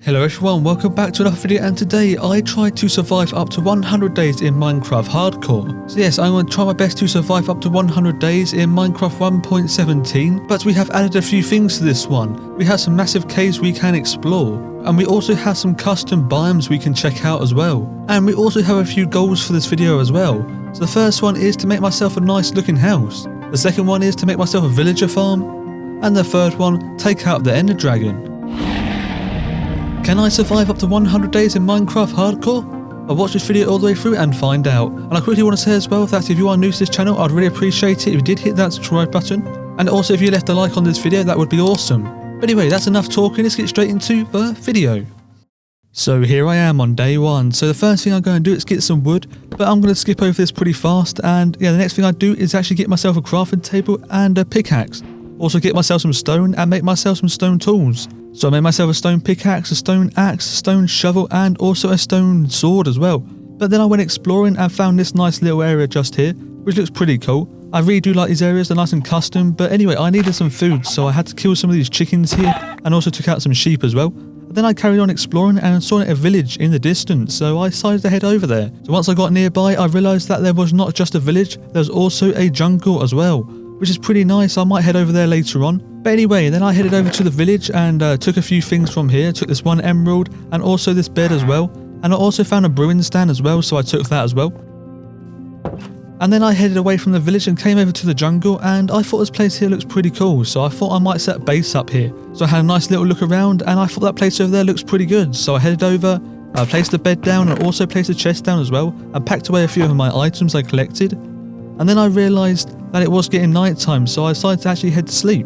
Hello everyone, welcome back to another video, and today I tried to survive up to 100 days in Minecraft Hardcore. So yes, I'm going to try my best to survive up to 100 days in Minecraft 1.17, but we have added a few things to this one. We have some massive caves we can explore, and we also have some custom biomes we can check out as well. And we also have a few goals for this video as well. So the first one is to make myself a nice looking house. The second one is to make myself a villager farm. And the third one, take out the Ender Dragon. Can I survive up to 100 days in Minecraft Hardcore? I'll watch this video all the way through and find out. And I quickly want to say as well that if you are new to this channel, I'd really appreciate it if you did hit that subscribe button. And also if you left a like on this video, that would be awesome. But anyway, that's enough talking, let's get straight into the video. So here I am on day one. So the first thing I'm going to do is get some wood, but I'm going to skip over this pretty fast. And yeah, the next thing I do is actually get myself a crafting table and a pickaxe. Also get myself some stone and make myself some stone tools. So I made myself a stone pickaxe, a stone axe, a stone shovel, and also a stone sword as well. But then I went exploring and found this nice little area just here, which looks pretty cool. I really do like these areas, they're nice and custom. But anyway, I needed some food, so I had to kill some of these chickens here, and also took out some sheep as well. Then I carried on exploring and saw a village in the distance, so I decided to head over there. So once I got nearby, I realised that there was not just a village, there was also a jungle as well, which is pretty nice. I might head over there later on. But anyway, then I headed over to the village and took a few things from here. Took this one emerald and also this bed as well. And I also found a brewing stand as well, so I took that as well. And then I headed away from the village and came over to the jungle, and I thought this place here looks pretty cool, so I thought I might set base up here. So I had a nice little look around and I thought that place over there looks pretty good. So I headed over, I placed the bed down and also placed the chest down as well, and packed away a few of my items I collected. And then I realised that it was getting night time, so I decided to actually head to sleep.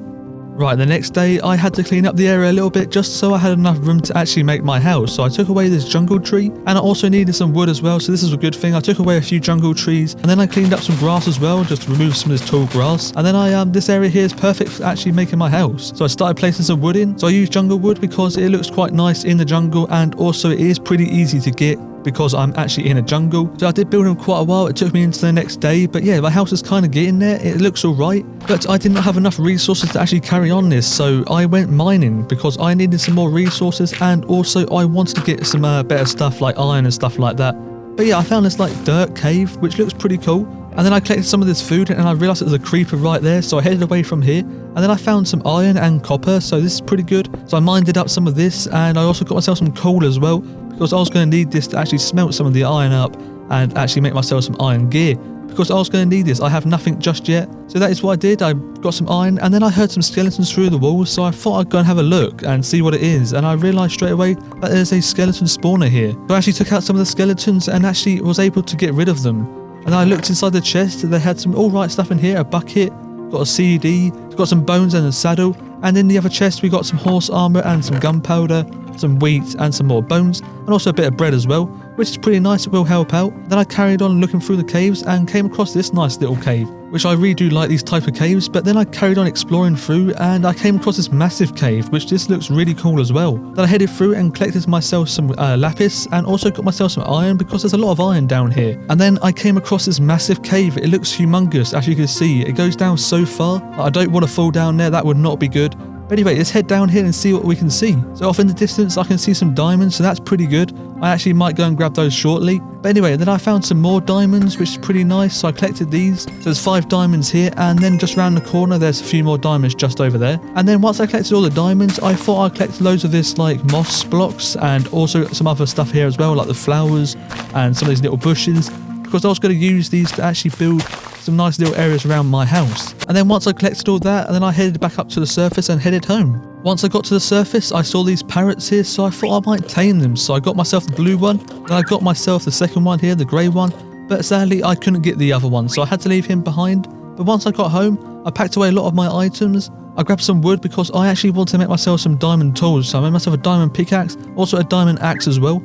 Right, the next day I had to clean up the area a little bit just so I had enough room to actually make my house. So I took away this jungle tree, and I also needed some wood as well, so this is a good thing. I took away a few jungle trees, and then I cleaned up some grass as well, just to remove some of this tall grass. And then this area here is perfect for actually making my house. So I started placing some wood in. So I used jungle wood because it looks quite nice in the jungle, and also it is pretty easy to get because I'm actually in a jungle. So I did build them quite a while. It took me into the next day, but yeah, my house is kind of getting there. It looks alright, but I did not have enough resources to actually carry on this, so I went mining because I needed some more resources, and also I wanted to get some better stuff like iron and stuff like that. But yeah, I found this like dirt cave, which looks pretty cool. And then I collected some of this food and I realised there was a creeper right there, so I headed away from here. And then I found some iron and copper, so this is pretty good. So I mined up some of this, and I also got myself some coal as well, because I was going to need this to actually smelt some of the iron up and actually make myself some iron gear. Because I was going to need this, I have nothing just yet. So that is what I did, I got some iron, and then I heard some skeletons through the walls, so I thought I'd go and have a look and see what it is. And I realised straight away that there's a skeleton spawner here. So I actually took out some of the skeletons and actually was able to get rid of them. And I looked inside the chest, they had some alright stuff in here, a bucket, got a CD, got some bones and a saddle. And in the other chest we got some horse armour and some gunpowder, some wheat and some more bones, and also a bit of bread as well, which is pretty nice, it will help out. Then I carried on looking through the caves and came across this nice little cave, which I really do like these type of caves. But then I carried on exploring through and I came across this massive cave, which this looks really cool as well. Then I headed through and collected myself some lapis, and also got myself some iron because there's a lot of iron down here. And then I came across this massive cave. It looks humongous, as you can see. It goes down so far. I don't want to fall down there, that would not be good. But anyway, let's head down here and see what we can see. So off in the distance I can see some diamonds, so that's pretty good. I actually might go and grab those shortly. But anyway, then I found some more diamonds, which is pretty nice, so I collected these. So there's 5 diamonds here, and then just around the corner there's a few more diamonds just over there. And then once I collected all the diamonds, I thought I'd collect loads of this like moss blocks, and also some other stuff here as well, like the flowers and some of these little bushes, because I was going to use these to actually build some nice little areas around my house. And then once I collected all that, and then I headed back up to the surface and headed home. Once I got to the surface, I saw these parrots here, so I thought I might tame them. So I got myself the blue one, then I got myself the second one here, the grey one, but sadly I couldn't get the other one, so I had to leave him behind. But once I got home, I packed away a lot of my items. I grabbed some wood because I actually wanted to make myself some diamond tools, so I made myself a diamond pickaxe, also a diamond axe as well.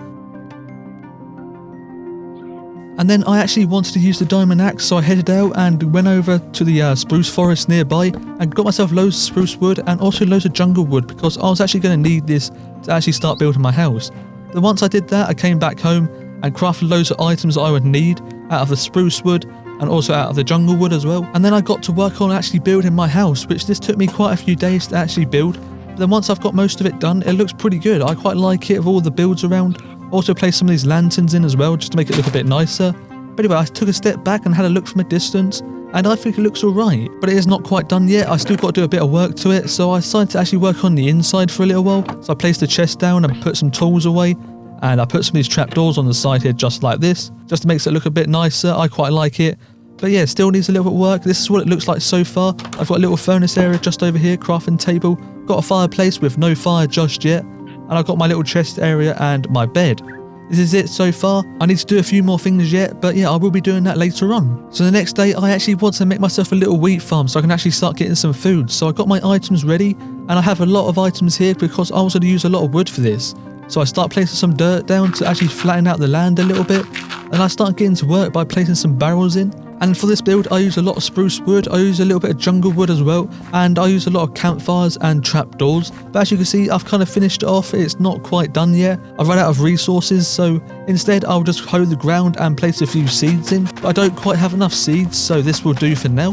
And then I actually wanted to use the diamond axe, so I headed out and went over to the spruce forest nearby and got myself loads of spruce wood and also loads of jungle wood, because I was actually going to need this to actually start building my house. Then once I did that, I came back home and crafted loads of items that I would need out of the spruce wood and also out of the jungle wood as well. And then I got to work on actually building my house, which this took me quite a few days to actually build. Then once I've got most of it done, it looks pretty good. I quite like it with all the builds around. Also placed some of these lanterns in as well, just to make it look a bit nicer. But anyway, I took a step back and had a look from a distance, and I think it looks alright. But it is not quite done yet. I still got to do a bit of work to it, so I decided to actually work on the inside for a little while. So I placed the chest down and put some tools away, and I put some of these trapdoors on the side here just like this, just to make it look a bit nicer. I quite like it. But yeah, still needs a little bit of work. This is what it looks like so far. I've got a little furnace area just over here, crafting table. Got a fireplace with no fire just yet. And I've got my little chest area and my bed. This is it so far. I need to do a few more things yet, but yeah, I will be doing that later on. So the next day, I actually want to make myself a little wheat farm so I can actually start getting some food. So I got my items ready, and I have a lot of items here because I was going to use a lot of wood for this. So I start placing some dirt down to actually flatten out the land a little bit. And I start getting to work by placing some barrels in. And for this build, I use a lot of spruce wood, I use a little bit of jungle wood as well, and I use a lot of campfires and trapdoors. But as you can see, I've kind of finished it off. It's not quite done yet. I've run out of resources, so instead I'll just hoe the ground and place a few seeds in. But I don't quite have enough seeds, so this will do for now.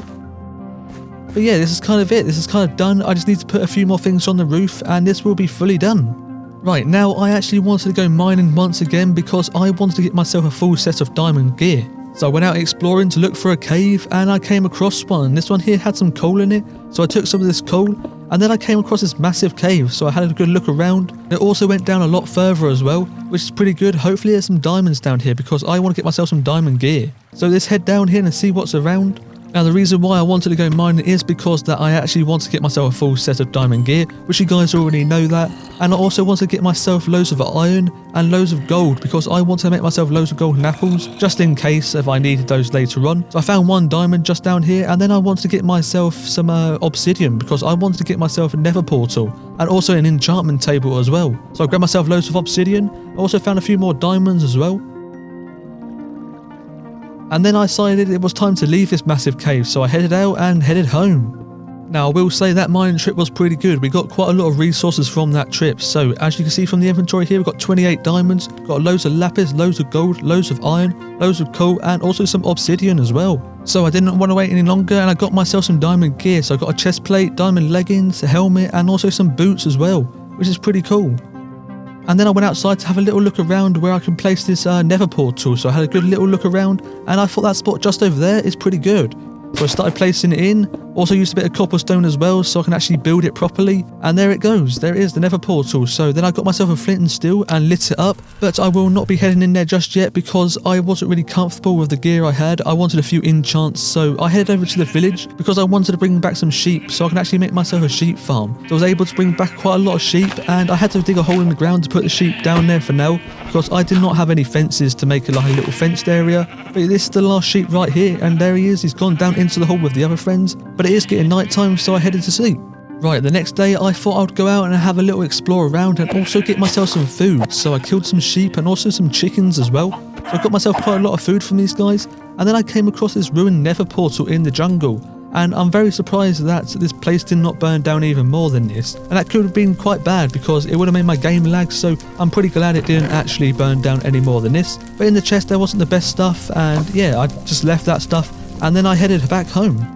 But yeah, this is kind of it. This is kind of done. I just need to put a few more things on the roof, and this will be fully done. Right, now I actually wanted to go mining once again because I wanted to get myself a full set of diamond gear. So I went out exploring to look for a cave, and I came across one. This one here had some coal in it, so I took some of this coal, and then I came across this massive cave, so I had a good look around. It also went down a lot further as well, which is pretty good. Hopefully there's some diamonds down here because I want to get myself some diamond gear. So let's head down here and see what's around. Now the reason why I wanted to go mining is because that I actually want to get myself a full set of diamond gear, which you guys already know that. And I also want to get myself loads of iron and loads of gold because I want to make myself loads of golden apples just in case if I needed those later on. So I found one diamond just down here, and then I wanted to get myself some obsidian because I wanted to get myself a nether portal and also an enchantment table as well. So I grabbed myself loads of obsidian. I also found a few more diamonds as well. And then I decided it was time to leave this massive cave, so I headed out and headed home. Now I will say that mining trip was pretty good. We got quite a lot of resources from that trip. So as you can see from the inventory here, we've got 28 diamonds, got loads of lapis, loads of gold, loads of iron, loads of coal, and also some obsidian as well. So I didn't want to wait any longer, and I got myself some diamond gear. So I got a chest plate, diamond leggings, a helmet, and also some boots as well, which is pretty cool. And then I went outside to have a little look around where I can place this nether portal. So I had a good little look around, and I thought that spot just over there is pretty good. So I started placing it in, also used a bit of cobblestone as well so I can actually build it properly. And there it goes, there it is, the nether portal. So then I got myself a flint and steel and lit it up, but I will not be heading in there just yet because I wasn't really comfortable with the gear I had. I wanted a few enchants, so I headed over to the village because I wanted to bring back some sheep so I can actually make myself a sheep farm. So I was able to bring back quite a lot of sheep, and I had to dig a hole in the ground to put the sheep down there for now because I did not have any fences to make like a little fenced area. But this is the last sheep right here, and there he is. He's gone down into the hole with the other friends, but it is getting night time, so I headed to sleep. Right, the next day I thought I'd go out and have a little explore around and also get myself some food. So I killed some sheep and also some chickens as well. So I got myself quite a lot of food from these guys, and then I came across this ruined nether portal in the jungle. And I'm very surprised that this place did not burn down even more than this. And that could have been quite bad because it would have made my game lag, so I'm pretty glad it didn't actually burn down any more than this. But in the chest there wasn't the best stuff, and yeah, I just left that stuff and then I headed back home.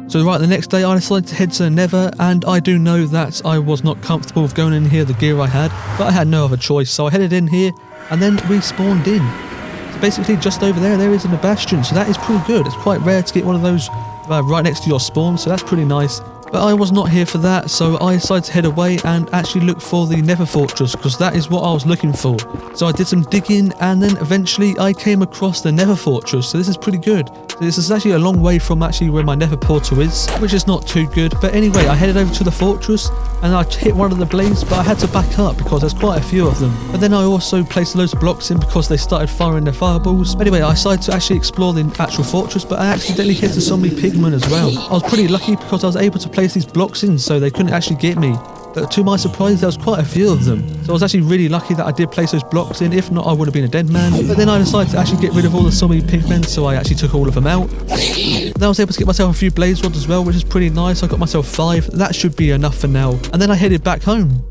So right, the next day I decided to head to the nether, and I do know that I was not comfortable with going in here the gear I had, but I had no other choice, so I headed in here and then respawned in. So basically just over there is a bastion, so that is pretty good. It's quite rare to get one of those right next to your spawn, so that's pretty nice. But I was not here for that, so I decided to head away and actually look for the nether fortress because that is what I was looking for. So I did some digging, and then eventually I came across the nether fortress, so this is pretty good. So this is actually a long way from actually where my nether portal is, which is not too good. But anyway, I headed over to the fortress and I hit one of the blades, but I had to back up because there's quite a few of them. But then I also placed loads of blocks in because they started firing their fireballs. But anyway, I decided to actually explore the actual fortress, but I accidentally hit a zombie pigman as well. I was pretty lucky because I was able to place these blocks in so they couldn't actually get me. But to my surprise, there was quite a few of them. So I was actually really lucky that I did place those blocks in. If not, I would have been a dead man. But then I decided to actually get rid of all the zombie pigmen, so I actually took all of them out. Then I was able to get myself a few blaze rods as well, which is pretty nice. I got myself 5. That should be enough for now. And then I headed back home.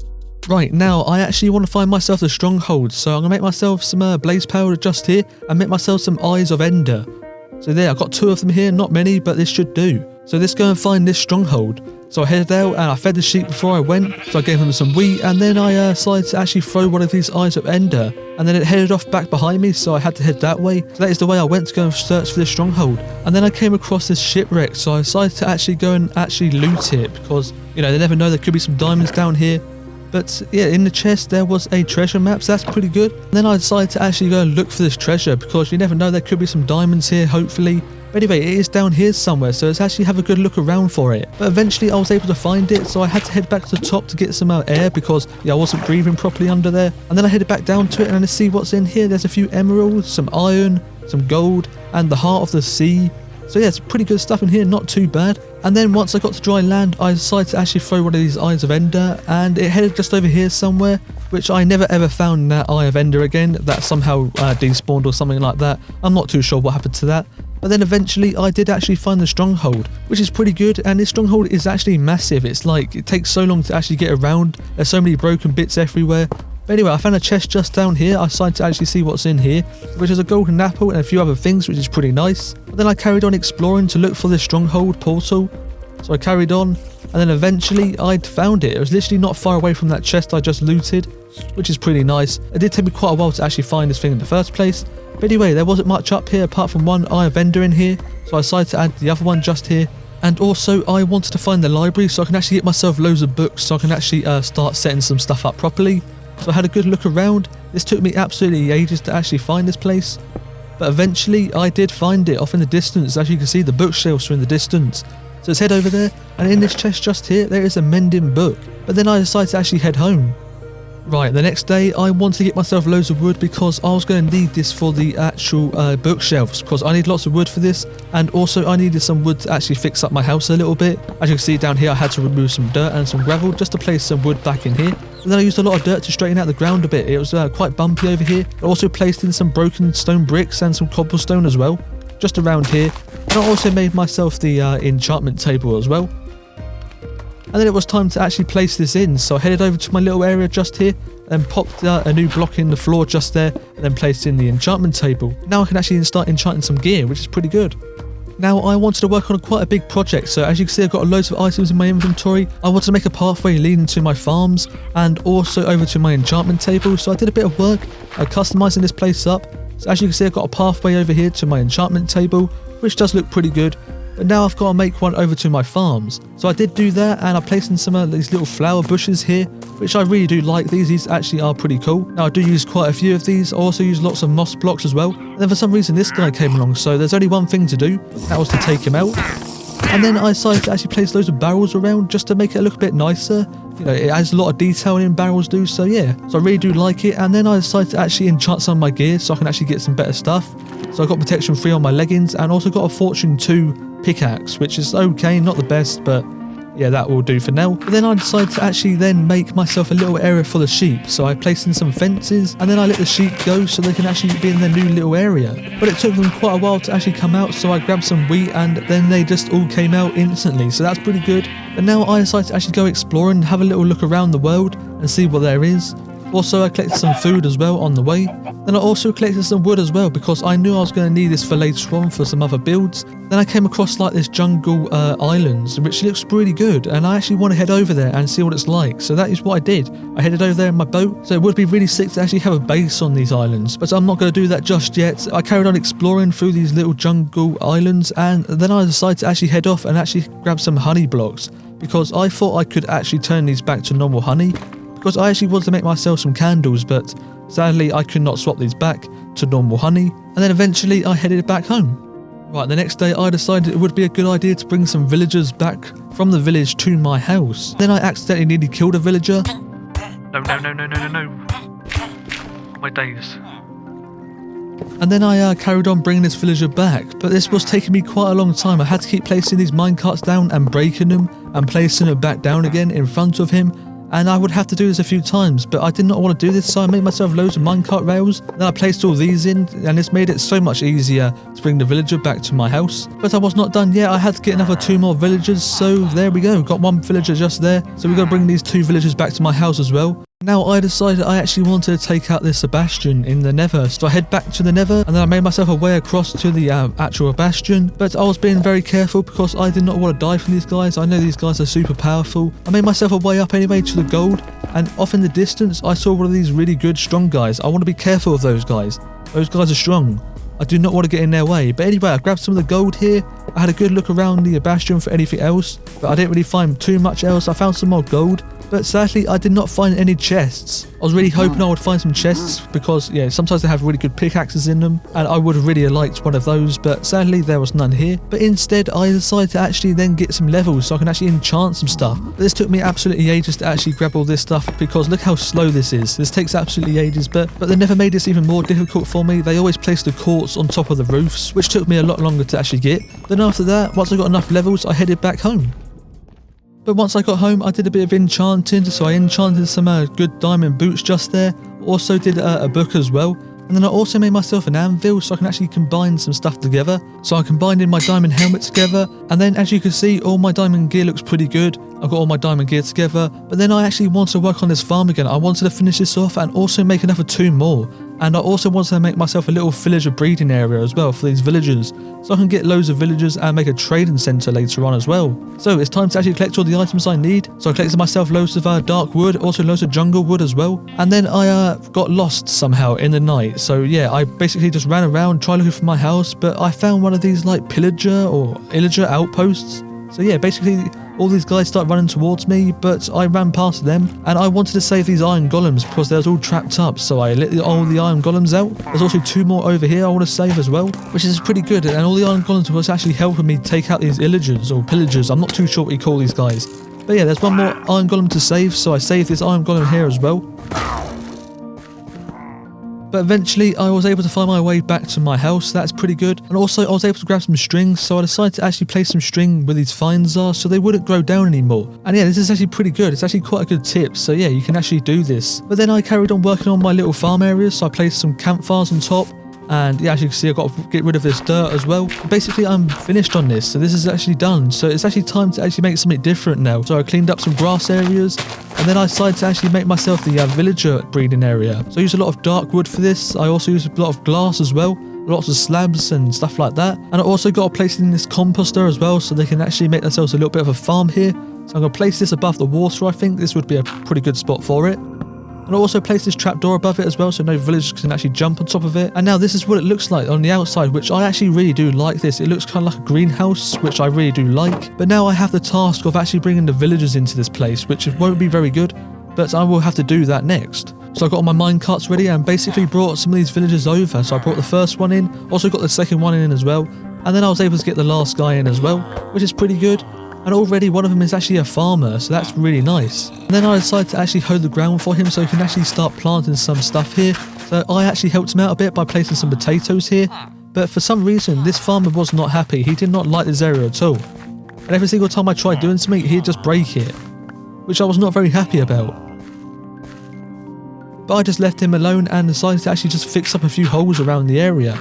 Right, now I actually want to find myself a stronghold. So I'm going to make myself some blaze powder just here and make myself some eyes of ender. So there, I've got 2 of them here, not many, but this should do. So let's go and find this stronghold. So I headed out and I fed the sheep before I went, so I gave them some wheat, and then I decided to actually throw one of these eyes of Ender, and then it headed off back behind me, so I had to head that way. So that is the way I went to go and search for this stronghold. And then I came across this shipwreck, so I decided to actually go and actually loot it, because, you know, they never know, there could be some diamonds down here. But yeah, in the chest there was a treasure map, so that's pretty good. And then I decided to actually go and look for this treasure, because you never know, there could be some diamonds here, hopefully. But anyway, it is down here somewhere, so let's actually have a good look around for it. But eventually I was able to find it, so I had to head back to the top to get some air, because yeah, I wasn't breathing properly under there. And then I headed back down to it and to see what's in here. There's a few emeralds, some iron, some gold, and the heart of the sea. So yeah, it's pretty good stuff in here, not too bad. And then once I got to dry land, I decided to actually throw one of these eyes of Ender, and it headed just over here somewhere, which I never ever found that eye of Ender again. That somehow despawned or something like that. I'm not too sure what happened to that. But then eventually I did actually find the stronghold, which is pretty good, and this stronghold is actually massive. It's like, it takes so long to actually get around. There's so many broken bits everywhere. But anyway, I found a chest just down here. I decided to actually see what's in here, which is a golden apple and a few other things, which is pretty nice. But then I carried on exploring to look for this stronghold portal. So I carried on, and then eventually I'd found it. It was literally not far away from that chest I just looted, which is pretty nice. It did take me quite a while to actually find this thing in the first place. But anyway, there wasn't much up here apart from one eye of Ender in here, so I decided to add the other one just here. And also I wanted to find the library so I can actually get myself loads of books, so I can actually start setting some stuff up properly. So I had a good look around. This took me absolutely ages to actually find this place, but eventually I did find it off in the distance. As you can see, the bookshelves are in the distance. So let's head over there, and in this chest just here there is a mending book. But then I decided to actually head home. Right, the next day I wanted to get myself loads of wood, because I was going to need this for the actual bookshelves, because I need lots of wood for this, and also I needed some wood to actually fix up my house a little bit. As you can see down here, I had to remove some dirt and some gravel just to place some wood back in here. And then I used a lot of dirt to straighten out the ground a bit. It was quite bumpy over here. I also placed in some broken stone bricks and some cobblestone as well, just around here. And I also made myself the enchantment table as well. And then it was time to actually place this in, so I headed over to my little area just here and popped a new block in the floor just there, and then placed in the enchantment table. Now I can actually start enchanting some gear, which is pretty good. Now I wanted to work on quite a big project, so as you can see I've got loads of items in my inventory. I wanted to make a pathway leading to my farms and also over to my enchantment table, so I did a bit of work customizing this place up. So as you can see I've got a pathway over here to my enchantment table, which does look pretty good. But now I've got to make one over to my farms. So I did do that, and I placed in some of these little flower bushes here, which I really do like. These actually are pretty cool. Now I do use quite a few of these. I also use lots of moss blocks as well. And then for some reason this guy came along, so there's only one thing to do. That was to take him out. And then I decided to actually place loads of barrels around just to make it look a bit nicer. You know, it has a lot of detail in barrels do, so yeah. So I really do like it. And then I decided to actually enchant some of my gear so I can actually get some better stuff. So I got protection 3 on my leggings, and also got a fortune 2 pickaxe, which is okay, not the best, but yeah, that will do for now. But then I decided to actually then make myself a little area for the sheep. So I placed in some fences, and then I let the sheep go so they can actually be in their new little area. But it took them quite a while to actually come out, so I grabbed some wheat and then they just all came out instantly, so that's pretty good. But now I decided to actually go exploring, have a little look around the world and see what there is. Also I collected some food as well on the way. Then I also collected some wood as well, because I knew I was going to need this for later on for some other builds. Then I came across like this jungle islands, which looks really good, and I actually want to head over there and see what it's like. So that is what I did. I headed over there in my boat. So it would be really sick to actually have a base on these islands, but I'm not going to do that just yet. I carried on exploring through these little jungle islands, and then I decided to actually head off and actually grab some honey blocks, because I thought I could actually turn these back to normal honey. Because I actually wanted to make myself some candles, but sadly I could not swap these back to normal honey. And then eventually I headed back home. Right, the next day I decided it would be a good idea to bring some villagers back from the village to my house. Then I accidentally nearly killed a villager. No. My days. And then I carried on bringing this villager back, but this was taking me quite a long time. I had to keep placing these minecarts down and breaking them and placing them back down again in front of him. And I would have to do this a few times, but I did not want to do this, so I made myself loads of minecart rails. Then I placed all these in, and this made it so much easier to bring the villager back to my house. But I was not done yet. I had to get another 2 more villagers, so there we go. Got 1 villager just there. So we've got to bring these 2 villagers back to my house as well. Now I decided I actually wanted to take out this Sebastian in the Nether, so I head back to the Nether and then I made myself a way across to the actual Sebastian, but I was being very careful because I did not want to die from these guys. I know these guys are super powerful. I made myself a way up anyway to the gold, and off in the distance I saw one of these really good strong guys. I want to be careful of those guys. Those guys are strong. I do not want to get in their way. But anyway, I grabbed some of the gold here. I had a good look around the Bastion for anything else, but I didn't really find too much else. I found some more gold, but sadly I did not find any chests. I was really hoping I would find some chests because, yeah, sometimes they have really good pickaxes in them, and I would have really liked one of those, but sadly there was none here. But instead I decided to actually then get some levels so I can actually enchant some stuff. But this took me absolutely ages to actually grab all this stuff because look how slow this is. This takes absolutely ages, but they never made this even more difficult for me. They always placed the quartz on top of the roofs, which took me a lot longer to actually get. Then after that, once I got enough levels, I headed back home. But once I got home, I did a bit of enchanting, so I enchanted some good diamond boots just there. Also did a book as well. And then I also made myself an anvil so I can actually combine some stuff together. So I combined in my diamond helmet together, and then as you can see, all my diamond gear looks pretty good. I've got all my diamond gear together, but then I actually wanted to work on this farm again. I wanted to finish this off and also make another 2 more. And I also wanted to make myself a little villager breeding area as well for these villagers, so I can get loads of villagers and make a trading centre later on as well. So it's time to actually collect all the items I need. So I collected myself loads of dark wood, also loads of jungle wood as well. And then I got lost somehow in the night. So yeah, I basically just ran around trying looking for my house, but I found one of these like pillager or illager outposts. So yeah, basically all these guys start running towards me, but I ran past them and I wanted to save these iron golems because they was all trapped up, so I let all the iron golems out. There's also 2 more over here I want to save as well, which is pretty good, and all the iron golems was actually helping me take out these illagers or pillagers. I'm not too sure what you call these guys. But yeah, there's 1 more iron golem to save, so I saved this iron golem here as well. But eventually I was able to find my way back to my house. That's pretty good. And also I was able to grab some string, so I decided to actually place some string where these vines are so they wouldn't grow down anymore. And yeah, this is actually pretty good. It's actually quite a good tip. So yeah, you can actually do this. But then I carried on working on my little farm areas, so I placed some campfires on top. And yeah, as you can see, I've got to get rid of this dirt as well. Basically, I'm finished on this, so this is actually done. So it's actually time to actually make something different now. So I cleaned up some grass areas, and then I decided to actually make myself the villager breeding area. So I used a lot of dark wood for this. I also used a lot of glass as well, lots of slabs and stuff like that. And I also got to place in this composter as well, so they can actually make themselves a little bit of a farm here. So I'm going to place this above the water. I think this would be a pretty good spot for it. And I also placed this trapdoor above it as well, so no villagers can actually jump on top of it. And now this is what it looks like on the outside, which I actually really do like this. It looks kind of like a greenhouse, which I really do like. But now I have the task of actually bringing the villagers into this place, which won't be very good, but I will have to do that next. So I got all my mine carts ready and basically brought some of these villagers over. So I brought the first one in, also got the second one in as well. And then I was able to get the last guy in as well, which is pretty good. And already one of them is actually a farmer, so that's really nice. And then I decided to actually hoe the ground for him so he can actually start planting some stuff here. So I actually helped him out a bit by placing some potatoes here. But for some reason, this farmer was not happy. He did not like this area at all. And every single time I tried doing something, he'd just break it, which I was not very happy about. But I just left him alone and decided to actually just fix up a few holes around the area.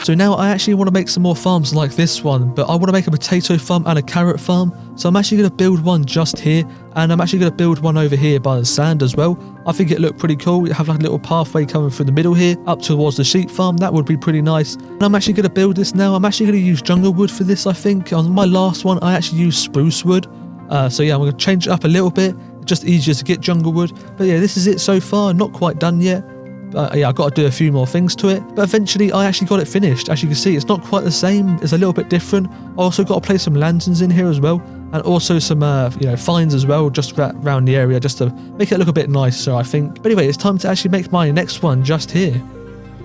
So now I actually want to make some more farms like this one, but I want to make a potato farm and a carrot farm. So I'm actually going to build one just here, and I'm actually going to build one over here by the sand as well. I think it looked pretty cool. You have like a little pathway coming through the middle here up towards the sheep farm. That would be pretty nice. And I'm actually going to build this now. I'm actually going to use jungle wood for this, I think. On my last one, I actually used spruce wood. So yeah, I'm going to change it up a little bit. It's just easier to get jungle wood. But yeah, this is it so far. Not quite done yet. Yeah, I've got to do a few more things to it, but eventually I actually got it finished. As you can see, it's not quite the same, it's a little bit different. I also got to place some lanterns in here as well, and also some fines as well, just around the area, just to make it look a bit nicer, I think. But anyway, it's time to actually make my next one just here.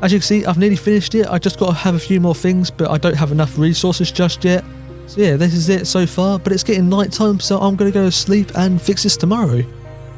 As you can see, I've nearly finished it. I just got to have a few more things, but I don't have enough resources just yet. So yeah, this is it so far, but it's getting night time, so I'm going to go to sleep and fix this tomorrow.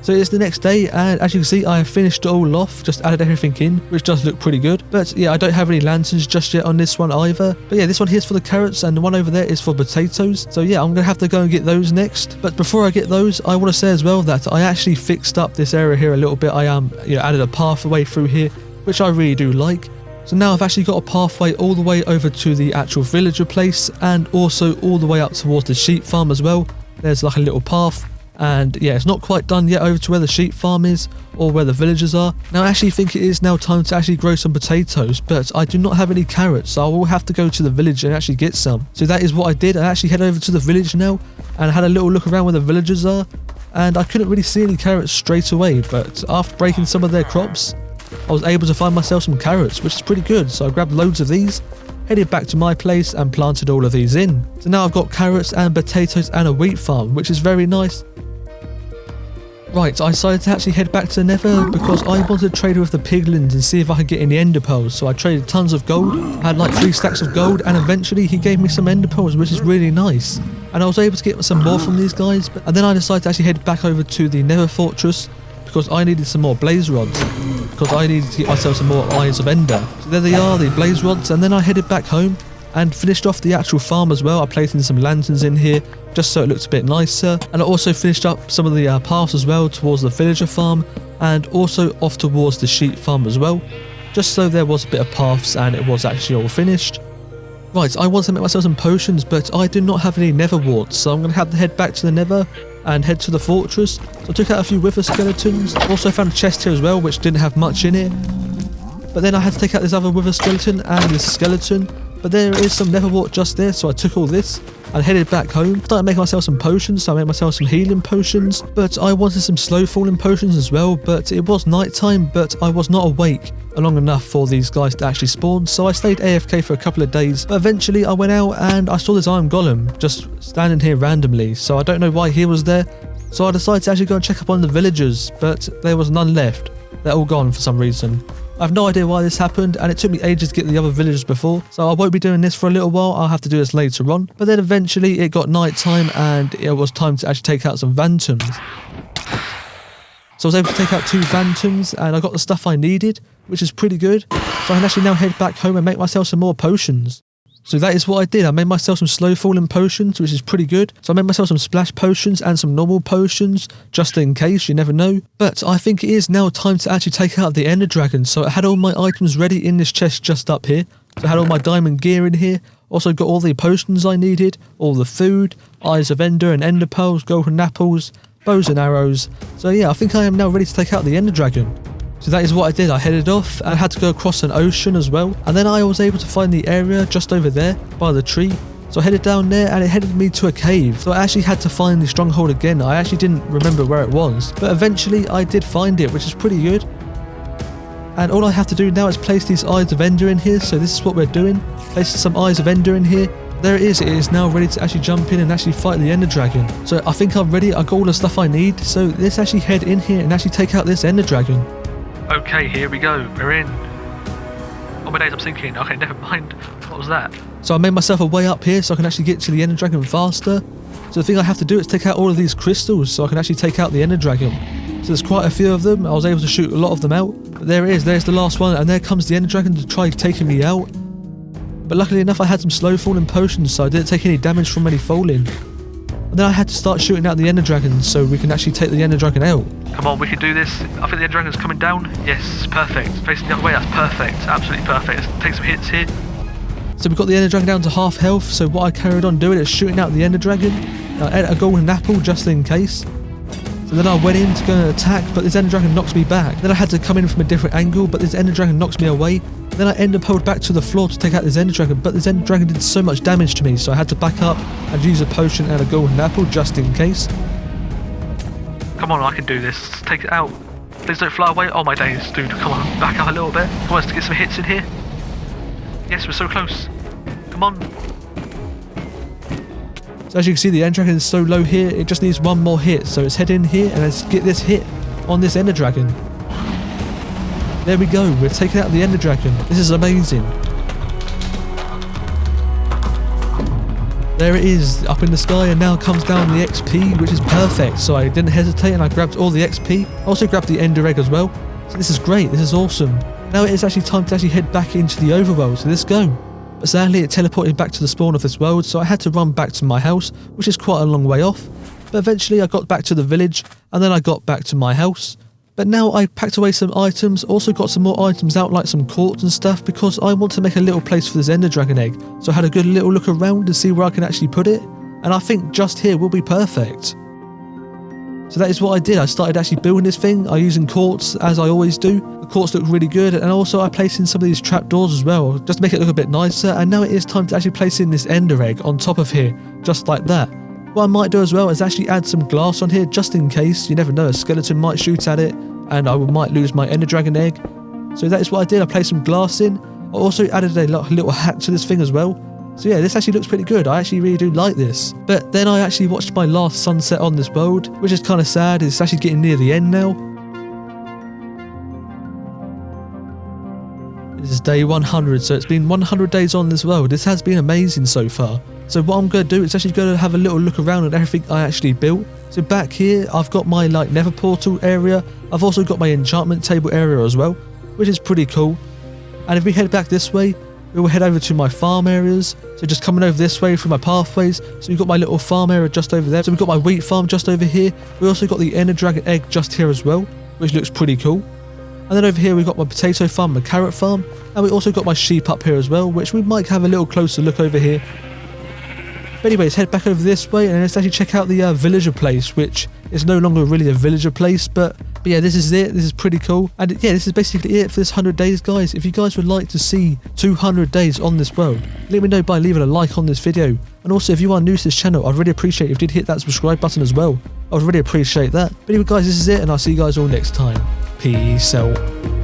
So it's the next day, and as you can see, I have finished it all off, just added everything in, which does look pretty good. But yeah, I don't have any lanterns just yet on this one either. But yeah, this one here's for the carrots, and the one over there is for potatoes. So yeah, I'm going to have to go and get those next. But before I get those, I want to say as well that I actually fixed up this area here a little bit. I added a pathway through here, which I really do like. So now I've actually got a pathway all the way over to the actual villager place, and also all the way up towards the sheep farm as well. There's like a little path. And yeah, it's not quite done yet over to where the sheep farm is or where the villagers are. Now I actually think it is now time to actually grow some potatoes, but I do not have any carrots, so I will have to go to the village and actually get some. So that is what I did. I actually head over to the village now and had a little look around where the villagers are, and I couldn't really see any carrots straight away, but after breaking some of their crops, I was able to find myself some carrots, which is pretty good. So I grabbed loads of these, headed back to my place and planted all of these in. So now I've got carrots and potatoes and a wheat farm, which is very nice. Right, I decided to actually head back to the Nether because I wanted to trade with the piglins and see if I could get any ender pearls. So I traded tons of gold, I had like 3 stacks of gold, and eventually he gave me some ender pearls, which is really nice. And I was able to get some more from these guys, and then I decided to actually head back over to the Nether fortress because I needed some more blaze rods, because I needed to get myself some more eyes of ender. So there they are, the blaze rods, and then I headed back home and finished off the actual farm as well. I placed in some lanterns in here just so it looks a bit nicer, and I also finished up some of the paths as well towards the villager farm and also off towards the sheep farm as well, just so there was a bit of paths and it was actually all finished. Right, I want to make myself some potions, but I do not have any nether warts, so I'm going to have to head back to the nether and head to the fortress. So I took out a few wither skeletons, also found a chest here as well which didn't have much in it, but then I had to take out this other wither skeleton and this skeleton. But there is some nether wart just there, so I took all this and headed back home. Started making myself some potions, so I made myself some healing potions, but I wanted some slow falling potions as well, but it was night time, but I was not awake long enough for these guys to actually spawn, so I stayed AFK for a couple of days. But eventually I went out and I saw this iron golem just standing here randomly, so I don't know why he was there. So I decided to actually go and check up on the villagers, but there was none left. They're all gone for some reason. I have no idea why this happened, and it took me ages to get the other villagers before, so I won't be doing this for a little while. I'll have to do this later on. But then eventually it got night time and it was time to actually take out some phantoms. So I was able to take out 2 phantoms and I got the stuff I needed, which is pretty good. So I can actually now head back home and make myself some more potions. So that is what I did. I made myself some slow falling potions, which is pretty good. So I made myself some splash potions and some normal potions, just in case, you never know. But I think it is now time to actually take out the ender dragon. So I had all my items ready in this chest just up here. So I had all my diamond gear in here. Also got all the potions I needed, all the food, eyes of ender and ender pearls, golden apples, bows and arrows. So yeah, I think I am now ready to take out the ender dragon. So that is what I did. I headed off and had to go across an ocean as well. And then I was able to find the area just over there by the tree. So I headed down there and it headed me to a cave. So I actually had to find the stronghold again. I actually didn't remember where it was. But eventually I did find it, which is pretty good. And all I have to do now is place these eyes of ender in here. So this is what we're doing. Placing some eyes of ender in here. There it is. It is now ready to actually jump in and actually fight the ender dragon. So I think I'm ready. I got all the stuff I need. So let's actually head in here and actually take out this ender dragon. Okay, here we go. We're in. Oh my days, I'm sinking. Okay, never mind. What was that? So I made myself a way up here so I can actually get to the ender dragon faster. So the thing I have to do is take out all of these crystals so I can actually take out the ender dragon. So there's quite a few of them. I was able to shoot a lot of them out. But there it is. There's the last one. And there comes the ender dragon to try taking me out. But luckily enough, I had some slow falling potions, so I didn't take any damage from any falling. And then I had to start shooting out the ender dragon so we can actually take the ender dragon out. Come on, we can do this. I think the ender dragon's coming down. Yes, perfect. Facing the other way, that's perfect. Absolutely perfect. Let's take some hits here. So we got the ender dragon down to half health, so what I carried on doing is shooting out the ender dragon. I ate a golden apple just in case. So then I went in to go and attack, but this ender dragon knocks me back. Then I had to come in from a different angle, but this ender dragon knocks me away. Then I ender pearled back to the floor to take out this ender dragon, but this ender dragon did so much damage to me, so I had to back up and use a potion and a golden apple just in case. Come on, I can do this. Take it out. Please don't fly away. Oh my days, dude. Come on, back up a little bit. Come on, let's get some hits in here. Yes, we're so close. Come on. So as you can see, the ender dragon is so low here, it just needs one more hit. So let's head in here and let's get this hit on this ender dragon. There we go, we're taking out the ender dragon. This is amazing. There it is, up in the sky, and now comes down the XP, which is perfect. So I didn't hesitate and I grabbed all the XP. I also grabbed the ender egg as well. So this is great, this is awesome. Now it is actually time to actually head back into the overworld, so let's go. But sadly it teleported back to the spawn of this world, so I had to run back to my house, which is quite a long way off. But eventually I got back to the village, and then I got back to my house. But now I packed away some items, also got some more items out like some quartz and stuff, because I want to make a little place for this ender dragon egg. So I had a good little look around to see where I can actually put it, and I think just here will be perfect. So that is what I did. I started actually building this thing. I using quartz as I always do. The quartz looked really good, and also I placed in some of these trapdoors as well, just to make it look a bit nicer. And now it is time to actually place in this ender egg on top of here, just like that. What I might do as well is actually add some glass on here, just in case. You never know, a skeleton might shoot at it, and I might lose my ender dragon egg. So that is what I did. I placed some glass in. I also added a little hat to this thing as well. So yeah, this actually looks pretty good. I actually really do like this. But then I actually watched my last sunset on this world, which is kind of sad. It's actually getting near the end now. This is day 100, so it's been 100 days on this world. This has been amazing so far. So what I'm going to do is actually going to have a little look around at everything I actually built. So back here, I've got my nether portal area. I've also got my enchantment table area as well, which is pretty cool. And if we head back this way, we will head over to my farm areas. So just coming over this way through my pathways. So we've got my little farm area just over there. So we've got my wheat farm just over here. We also got the ender dragon egg just here as well, which looks pretty cool. And then over here we've got my potato farm, my carrot farm. And we also got my sheep up here as well, which we might have a little closer look over here. But anyways, head back over this way and let's actually check out the villager place, which is no longer really a villager place, but yeah, this is it. This is pretty cool. And yeah, this is basically it for this 100 days, guys. If you guys would like to see 200 days on this world, let me know by leaving a like on this video. And also, if you are new to this channel, I'd really appreciate if you did hit that subscribe button as well. I would really appreciate that. But anyway, guys, this is it, and I'll see you guys all next time. Peace out.